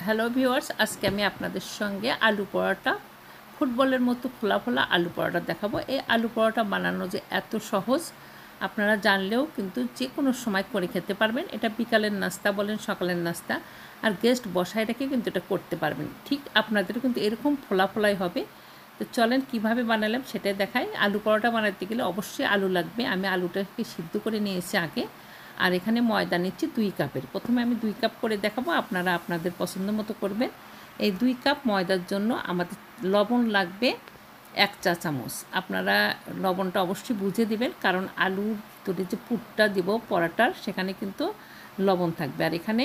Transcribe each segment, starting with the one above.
Hello viewers, আজকে আমি আপনাদের সঙ্গে আলু পরোটা, ফুটবলের মতো ফোলা ফোলা আলু পরোটা দেখাবো। এই আলু পরোটা বানানো যে এত সহজ, আপনারা জানলেও কিন্তু যে কোনো সময় করে খেতে পারবেন। এটা বিকালের নাস্তা বলেন, সকালের নাস্তা, আর গেস্ট বসায় রেখে কিন্তু এটা করতে পারবেন। ঠিক আপনাদেরও কিন্তু এরকম ফোলা ফোলাই হবে। তো চলেন কিভাবে বানালাম সেটাই দেখাই। আলু পরোটা বানাতে গেলে অবশ্যই আলু লাগবে। আমি আলুটাকে সিদ্ধ করে নিয়েছি আগে, আর এখানে ময়দা নিচ্ছি 2 কাপের। প্রথমে আমি 2 কাপ করে দেখাবো, আপনারা আপনাদের পছন্দ মতো করবেন। এই 2 কাপ ময়দার জন্য আমাদের লবণ লাগবে 1 চা চামচ। আপনারা লবণটা অবশ্যই বুঝে দিবেন, কারণ আলুর ভিতরে যে পুরটা দিব পরোটার, সেখানে কিন্তু লবণ থাকবে। আর এখানে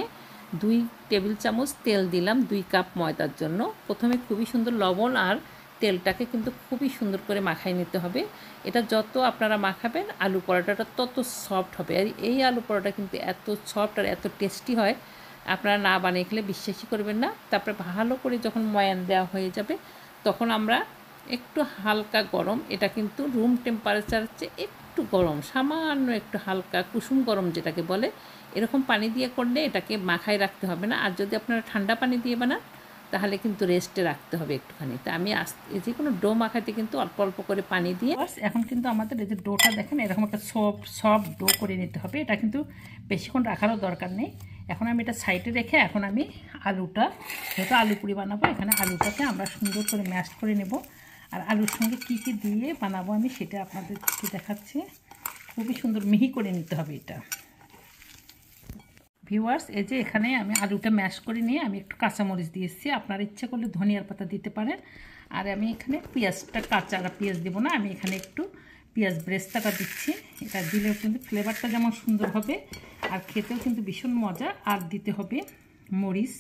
2 টেবিল চামচ তেল দিলাম 2 কাপ ময়দার জন্য। প্রথমে খুবই সুন্দর লবণ আর তেলটাকে কিন্তু খুবই সুন্দর করে মাখাই নিতে হবে। এটা যত আপনারা মাখাবেন আলু পরোটাটা তত সফট হবে। আর এই আলু পরোটা কিন্তু এত সফট আর এত টেস্টি হয়, আপনারা না বানিয়ে খেলে বিশ্বাসই করবেন না। তারপরে ভালো করে যখন ময়ান দেওয়া হয়ে যাবে, তখন আমরা একটু হালকা গরম, এটা কিন্তু রুম টেম্পারেচারের চেয়ে একটু গরম, সামান্য একটু হালকা কুসুম গরম যেটাকে বলে, এরকম পানি দিয়ে করলে এটাকে মাখায় রাখতে হবে না। আর যদি আপনারা ঠান্ডা পানি দিয়ে বানান তাহলে কিন্তু রেস্টে রাখতে হবে একটুখানি। তা আমি যে কোনো ডো মাখাতে কিন্তু অল্প অল্প করে পানি দিয়ে, এখন কিন্তু আমাদের এই যে ডোটা দেখেন এরকম একটা সফট ডো করে নিতে হবে। এটা কিন্তু বেশিক্ষণ রাখারও দরকার নেই। এখন আমি এটা সাইডে রেখে এখন আমি আলুটা, যেহেতু আলু পুরি বানাবো, এখানে আলুটাকে আমরা সুন্দর করে ম্যাশ করে নেব। আর আলুর সঙ্গে কী কী দিয়ে বানাবো আমি সেটা আপনাদেরকে দেখাচ্ছি। খুবই সুন্দর মিহি করে নিতে হবে এটা। ভিউয়ার্স, এই যে এখানে আমি আলুটা ম্যাশ করে নিয়ে আমি একটু কাঁচামরিচ দিয়েছি, আপনার ইচ্ছা করলে ধনিয়ার পাতা দিতে পারেন। আর আমি এখানে পেঁয়াজটা, কাঁচা পেঁয়াজ দেবো না, আমি এখানে একটু পেঁয়াজ ব্রেস্তাটা দিচ্ছি। এটা দিলেও কিন্তু ফ্লেভারটা যেমন সুন্দর হবে আর খেতেও কিন্তু ভীষণ মজা। আর দিতে হবে মরিচ,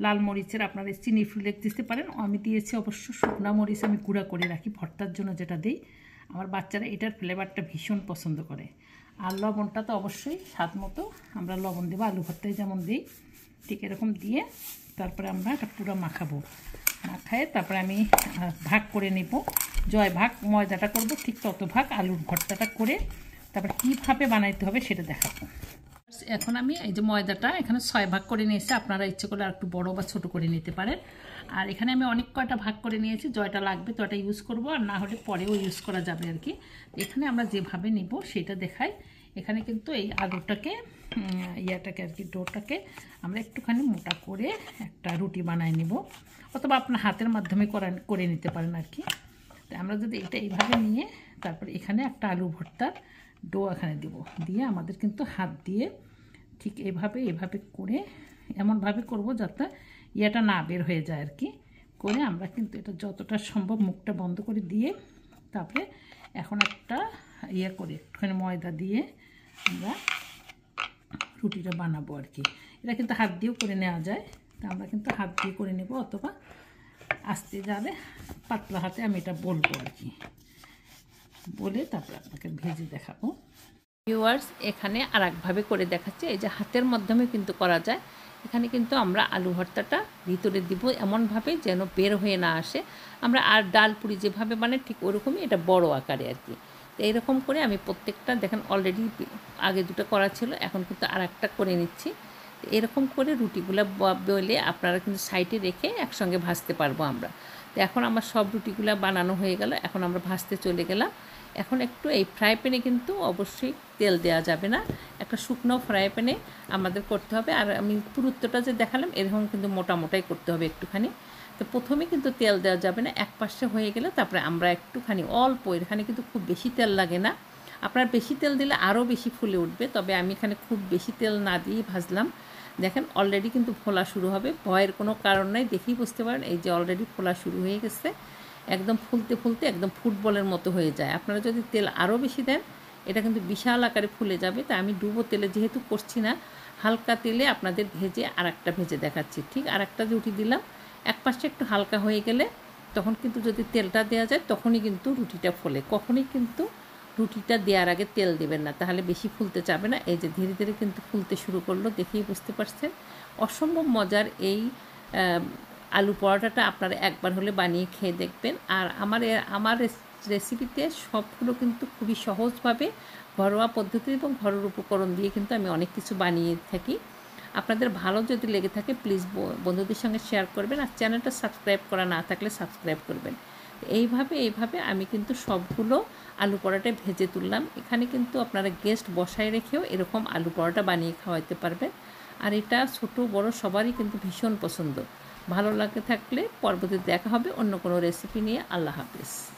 লাল মরিচের আপনারা চিনি ফ্লেক্স দিতে পারেন। আমি দিয়েছি অবশ্য শুকনো মরিচ, আমি গুঁড়া করে রাখি ভর্তার জন্য যেটা দিই। আমার বাচ্চারা এটার ফ্লেভারটা ভীষণ পছন্দ করে। আর লবণটা তো অবশ্যই স্বাদ মতো আমরা লবণ দেবো, আলু ভর্তায় যেমন দিই ঠিক এরকম দিয়ে তারপরে আমরা এটা পুরো মাখাবো। মাখায় তারপরে আমি ভাগ করে নেব, জয় ভাগ ময়দাটা করব, ঠিক তত ভাগ আলুর ভর্তাটা করে তারপরে কীভাবে বানাইতে হবে সেটা দেখাবো। এখন আমি এই যে ময়দাটা এখানে 6 ভাগ করে নিয়েছি, আপনারা ইচ্ছে করলে আর একটু বড়ো বা ছোটো করে নিতে পারেন। আর এখানে আমি অনেক কয়টা ভাগ করে নিয়েছি, জয়টা লাগবে তো এটা ইউজ করব, আর না হলে পরেও ইউজ করা যাবে আর কি। এখানে আমরা যেভাবে নিব সেটা দেখাই। এখানে কিন্তু এই আলুটাকে ইয়াটাকে আর কি ডোটাকে আমরা একটুখানি মোটা করে একটা রুটি বানায় নিব, অথবা আপনার হাতের মাধ্যমে করে নিতে পারেন আর কি। তো আমরা যদি এটা এইভাবে নিয়ে তারপর এখানে একটা আলু ভর্তার ডো এখানে দেব, দিয়ে আমাদের কিন্তু হাত দিয়ে ঠিক এভাবে করে এমনভাবে করব যাতে ইয়েটা না বের হয়ে যায় আর কি। করে আমরা কিন্তু এটা যতটা সম্ভব মুখটা বন্ধ করে দিয়ে তারপরে এখন একটা ইয়ে করে একটুখানি ময়দা দিয়ে আমরা রুটিটা বানাবো আর কি। এটা কিন্তু হাত দিয়েও করে নেওয়া যায়, তা আমরা কিন্তু হাত দিয়ে করে নেব, অথবা আস্তে যাবে পাতলা হাতে আমি এটা বলবো আর কি, বলে তারপর আপনাকে ভেজে দেখাবো। ভিউয়ার্স, এখানে আর একভাবে করে দেখাচ্ছি, এই যে হাতের মাধ্যমে কিন্তু করা যায়। এখানে কিন্তু আমরা আলু ভর্তাটা ভিতরে দিব এমনভাবে যেন বের হয়ে না আসে। আমরা আর ডাল পুরি যেভাবে বানাই ঠিক ওরকমই, এটা বড় আকারে আর কি। তো এইরকম করে আমি প্রত্যেকটা দেখেন অলরেডি আগে দুটো করা ছিল, এখন কিন্তু আর একটা করে নিচ্ছি। তো এরকম করে রুটিগুলো বলে আপনারা কিন্তু সাইডে রেখে একসঙ্গে ভাজতে পারবো আমরা। তো এখন আমার সব রুটিগুলো বানানো হয়ে গেল, এখন আমরা ভাজতে চলে গেলাম। এখন একটু এই ফ্রাই প্যানে কিন্তু অবশ্যই তেল দেওয়া যাবে না, একটা শুকনো ফ্রাই প্যানে আমাদের করতে হবে। আর আমি পুরুত্বটা যে দেখালাম এরকম কিন্তু মোটামোটাই করতে হবে একটুখানি। তো প্রথমে কিন্তু তেল দেওয়া যাবে না, এক পাশে হয়ে গেলে তারপরে আমরা একটুখানি অল্প, এখানে কিন্তু খুব বেশি তেল লাগে না, আপনার বেশি তেল দিলে আরও বেশি ফুলে উঠবে। তবে আমি এখানে খুব বেশি তেল না দিয়েই ভাজলাম। দেখেন অলরেডি কিন্তু ফোলা শুরু হবে, ভয়ের কোনো কারণ নাই, দেখেই বুঝতে পারেন এই যে অলরেডি ফোলা শুরু হয়ে গেছে। একদম ফুলতে ফুলতে একদম ফুটবলের মতো হয়ে যায়। আপনারা যদি তেল আরও বেশি দেন এটা কিন্তু বিশাল আকারে ফুলে যাবে। তা আমি ডুবো তেলে যেহেতু করছি না, হালকা তেলে আপনাদের ভেজে আর একটা ভেজে দেখাচ্ছি। ঠিক আর একটা রুটি দিলাম, এক পাশে একটু হালকা হয়ে গেলে তখন কিন্তু যদি তেলটা দেওয়া যায় তখনই কিন্তু রুটিটা ফোলে। কখনই কিন্তু রুটিটা দেওয়ার আগে তেল দেবেন না, তাহলে বেশি ফুলতে যাবে না। এই যে ধীরে ধীরে কিন্তু ফুলতে শুরু করলো, দেখেই বুঝতে পারছেন। অসম্ভব মজার এই আলু পরোটাটা আপনারা একবার হলে বানিয়ে খেয়ে দেখবেন। আর আমার রেসিপিতে সবগুলো কিন্তু খুবই সহজভাবে ঘরোয়া পদ্ধতি এবং ঘরোয়া উপকরণ দিয়ে কিন্তু আমি অনেক কিছু বানিয়ে থাকি। আপনাদের ভালো যদি লেগে থাকে প্লিজ বন্ধুদের সঙ্গে শেয়ার করবেন, আর চ্যানেলটা সাবস্ক্রাইব করা না থাকলে সাবস্ক্রাইব করবেন। এইভাবে আমি কিন্তু সবগুলো আলু পরোটা ভেজে তুললাম। এখানে কিন্তু আপনারা গেস্ট বসায় রেখেও এরকম আলু পরোটা বানিয়ে খাওয়াতে পারবেন, আর এটা ছোট বড় সবারই কিন্তু ভীষণ পছন্দ। ভালো লাগে থাকলে পরবর্তীতে দেখা হবে অন্য কোনো রেসিপি নিয়ে। আল্লাহ হাফেজ।